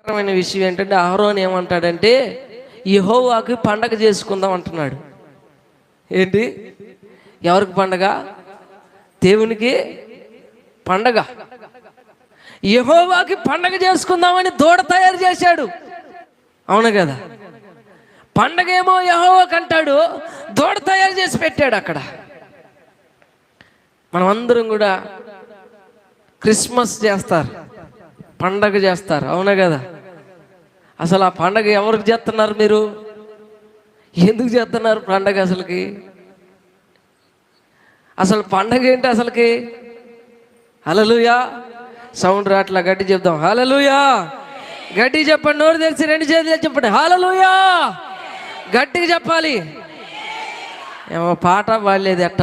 విషయం ఏంటంటే అహరోను ఏమంటాడంటే యెహోవాకి పండగ చేసుకుందాం అంటున్నాడు. ఏంటి? ఎవరికి పండగ? దేవునికి పండగ. యెహోవాకి పండగ చేసుకుందామని దూడ తయారు చేశాడు. అవును కదా? పండగ ఏమో యెహోవాకి అంటాడు, దూడ తయారు చేసి పెట్టాడు అక్కడ. మనమందరం కూడా క్రిస్మస్ చేస్తారు, పండగ చేస్తారు. అవునా కదా? అసలు ఆ పండగ ఎవరికి చేస్తున్నారు? మీరు ఎందుకు చేస్తున్నారు పండగ? అసలు పండగ ఏంటి అసలుకి? హల్లెలూయా. సౌండ్ రాట్లా, గట్టి చెప్దాం హల్లెలూయా. గట్టి చెప్పండి, నోరు తెరిచి రెండు చేతులు చెప్పండి హల్లెలూయా. గట్టిగా చెప్పాలి. ఏమో పాట పాడలేదు ఎట్ట?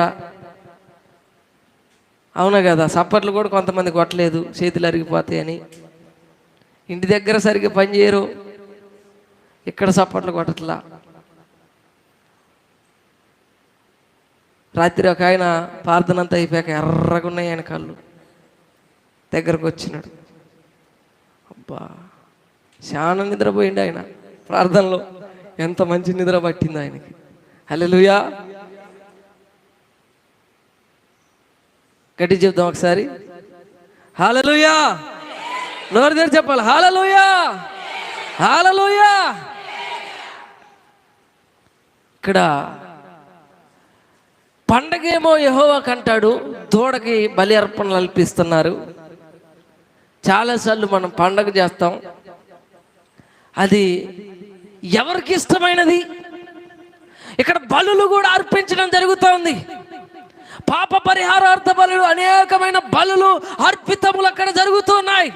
అవునా కదా? సప్పట్లు కూడా కొంతమంది కొట్టలేదు, చేతులు అరిగిపోతాయని. ఇంటి దగ్గర సరిగ్గా పని చేయరు, ఇక్కడ సప్పట్లు కొట్టట్లా. రాత్రి ఒక ఆయన ప్రార్థన అంతా అయిపోయాక ఎర్రగా ఉన్నాయి ఆయన కళ్ళు. దగ్గరకు వచ్చినాడు, అబ్బా చాలా నిద్రపోయింది ఆయన ప్రార్థనలో. ఎంత మంచి నిద్ర పట్టింది ఆయనకి. హల్లెలూయా. గట్టి చెప్దాం ఒకసారి హల్లెలూయా. నోరు తెరిచి చెప్పాలి హల్లెలూయా, హల్లెలూయా. ఇక్కడ పండగేమో యెహోవాకి అంటాడు, దూడకి బలి అర్పణలు అల్పిస్తున్నారు. చాలాసార్లు మనం పండగ చేస్తాం, అది ఎవరికి ఇష్టమైనది. ఇక్కడ బలులు కూడా అర్పించడం జరుగుతోంది. పాప పరిహారార్థ బలులు, అనేకమైన బలులు అర్పితములు అక్కడ జరుగుతున్నాయి.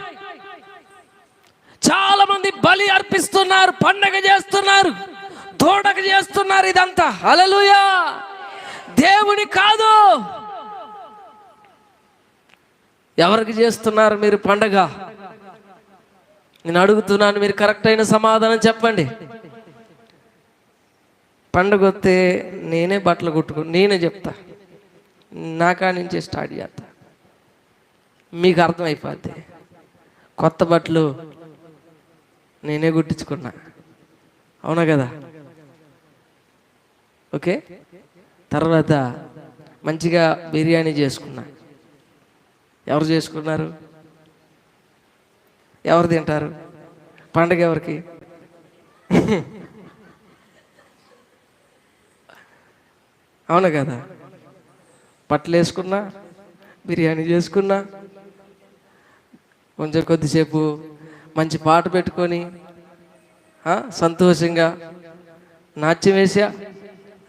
చాలా మంది బలి అర్పిస్తున్నారు, పండగ చేస్తున్నారు, దూడకు చేస్తున్నారు. ఇదంతా హల్లెలూయా, దేవుని కాదు. ఎవరికి చేస్తున్నారు మీరు పండగ? నేను అడుగుతున్నాను, మీరు కరెక్ట్ అయిన సమాధానం చెప్పండి. పండుగ వస్తే నేనే బట్టలు కుట్టుకుని నేనే చెప్తా, నాకా నుంచే స్టార్ట్ చేస్తా, మీకు అర్థమైపోద్ది. కొత్త బట్టలు నేనే కుట్టించుకున్నా. అవునా కదా? ఓకే. తర్వాత మంచిగా బిర్యానీ చేసుకున్నా. ఎవరు చేసుకున్నారు? ఎవరు తింటారు? పండగ ఎవరికి? అవును కదా? బట్టలు వేసుకున్నా, బిర్యానీ చేసుకున్నా, కొంచెం కొద్దిసేపు మంచి పాట పెట్టుకొని సంతోషంగా నాట్యం వేసా,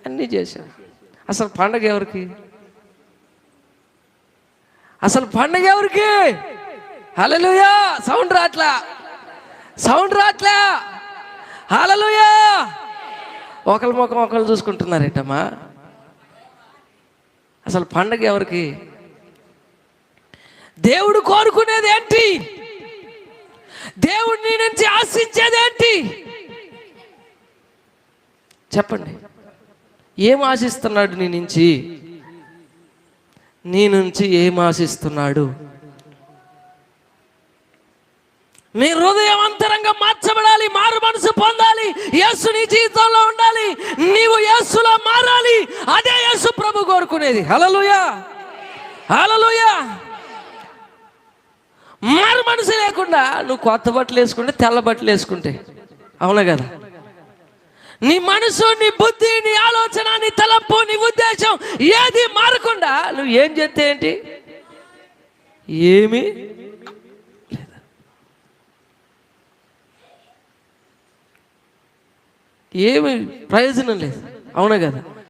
అన్నీ చేశా. అసలు పండగ ఎవరికి? అసలు పండగ ఎవరికి? హల్లెలూయా. సౌండ్ రాట్లా, సౌండ్ రాట్లా. హల్లెలూయా. ఒకరి ముఖం ఒకరు చూసుకుంటున్నారేంటమ్మా? అసలు పండగ ఎవరికి? దేవుడు కోరుకునేది ఏంటి? దేవుడు నీ నుంచి ఆశించేది ఏంటి? చెప్పండి. ఏం ఆశిస్తున్నాడు నీ నుంచి? నీ నుంచి ఏం ఆశిస్తున్నాడు? నీ హృదయం అంతరంగా మార్చబడాలి, మారు మనసు పొందాలి, యేసు నీ జీవితంలో ఉండాలి, నీవు యేసులా మారాలి. అదే యేసు ప్రభు కోరుకునేది. హల్లెలూయా, హల్లెలూయా. మారు మనసు లేకుండా నువ్వు కొత్త బట్టలు వేసుకుంటే, తెల్ల బట్టలు వేసుకుంటే, అవునా కదా? నీ మనసు, నీ బుద్ధి, నీ ఆలోచన, నీ తలంపు, నీ ఉద్దేశం ఏది మారకుండా నువ్వు ఏం చేస్తే ఏంటి? ఏమీ లేదు. ఏమి ప్రయోజనం లేదు. అవునా కదా?